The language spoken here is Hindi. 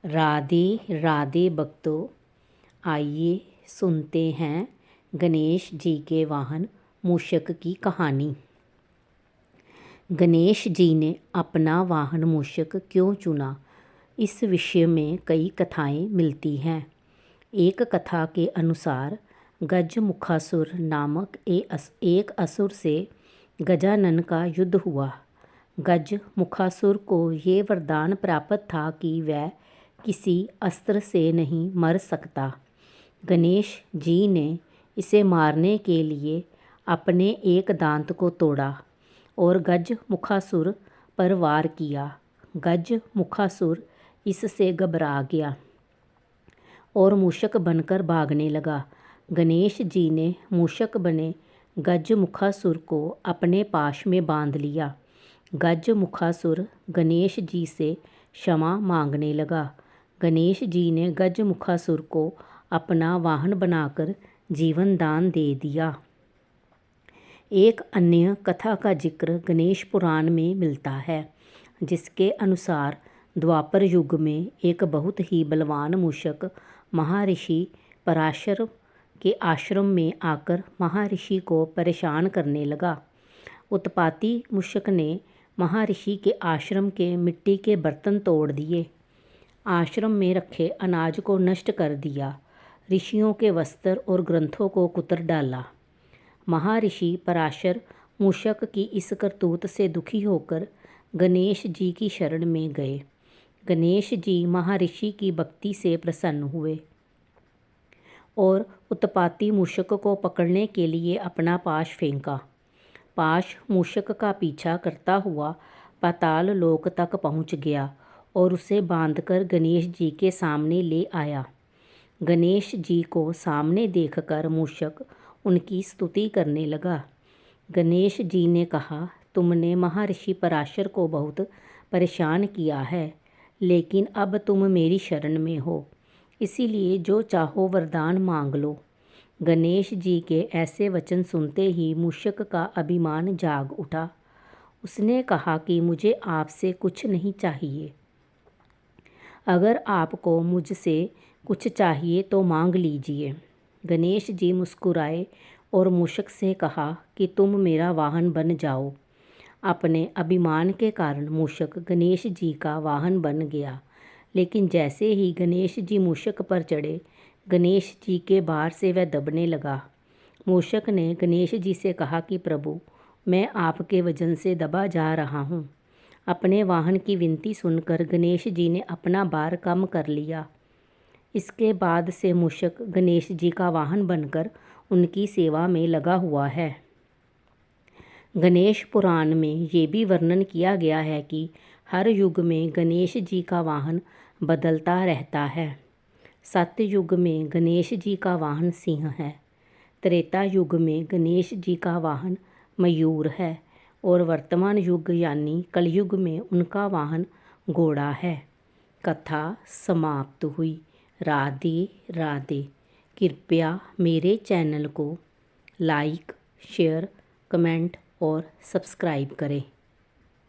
राधे राधे भक्तों, आइए सुनते हैं गणेश जी के वाहन मूषक की कहानी। गणेश जी ने अपना वाहन मूषक क्यों चुना, इस विषय में कई कथाएं मिलती हैं। एक कथा के अनुसार गजमुखासुर नामक एक असुर से गजानन का युद्ध हुआ। गजमुखासुर को ये वरदान प्राप्त था कि वह किसी अस्त्र से नहीं मर सकता। गणेश जी ने इसे मारने के लिए अपने एक दांत को तोड़ा और गजमुखासुर पर वार किया। गजमुखासुर इससे घबरा गया और मूषक बनकर भागने लगा। गणेश जी ने मूषक बने गजमुखासुर को अपने पाश में बांध लिया। गजमुखासुर गणेश जी से क्षमा मांगने लगा। गणेश जी ने गजमुखासुर को अपना वाहन बनाकर जीवन दान दे दिया। एक अन्य कथा का जिक्र गणेश पुराण में मिलता है, जिसके अनुसार द्वापर युग में एक बहुत ही बलवान मूषक महर्षि पराशर के आश्रम में आकर महर्षि को परेशान करने लगा। उत्पाती मूषक ने महर्षि के आश्रम के मिट्टी के बर्तन तोड़ दिए, आश्रम में रखे अनाज को नष्ट कर दिया, ऋषियों के वस्त्र और ग्रंथों को कुतर डाला। महर्षि पराशर मूषक की इस करतूत से दुखी होकर गणेश जी की शरण में गए। गणेश जी महर्षि की भक्ति से प्रसन्न हुए और उत्पाती मूषक को पकड़ने के लिए अपना पाश फेंका। पाश मूषक का पीछा करता हुआ पाताल लोक तक पहुंच गया और उसे बांधकर गणेश जी के सामने ले आया। गणेश जी को सामने देखकर मूषक उनकी स्तुति करने लगा। गणेश जी ने कहा, तुमने महर्षि पराशर को बहुत परेशान किया है, लेकिन अब तुम मेरी शरण में हो, इसीलिए जो चाहो वरदान मांग लो। गणेश जी के ऐसे वचन सुनते ही मूषक का अभिमान जाग उठा। उसने कहा कि मुझे आपसे कुछ नहीं चाहिए। अगर आपको मुझसे कुछ चाहिए तो मांग लीजिए। गणेश जी मुस्कुराए और मूषक से कहा कि तुम मेरा वाहन बन जाओ। अपने अभिमान के कारण मूषक गणेश जी का वाहन बन गया, लेकिन जैसे ही गणेश जी मूषक पर चढ़े, गणेश जी के भार से वह दबने लगा। मूषक ने गणेश जी से कहा कि प्रभु, मैं आपके वजन से दबा जा रहा हूँ। अपने वाहन की विनती सुनकर गणेश जी ने अपना भार कम कर लिया। इसके बाद से मूषक गणेश जी का वाहन बनकर उनकी सेवा में लगा हुआ है। गणेश पुराण में ये भी वर्णन किया गया है कि हर युग में गणेश जी का वाहन बदलता रहता है। सत्य युग में गणेश जी का वाहन सिंह है, त्रेता युग में गणेश जी का वाहन मयूर है और वर्तमान युग यानी कलयुग में उनका वाहन घोड़ा है। कथा समाप्त हुई। राधे राधे। कृपया मेरे चैनल को लाइक, शेयर, कमेंट और सब्सक्राइब करें।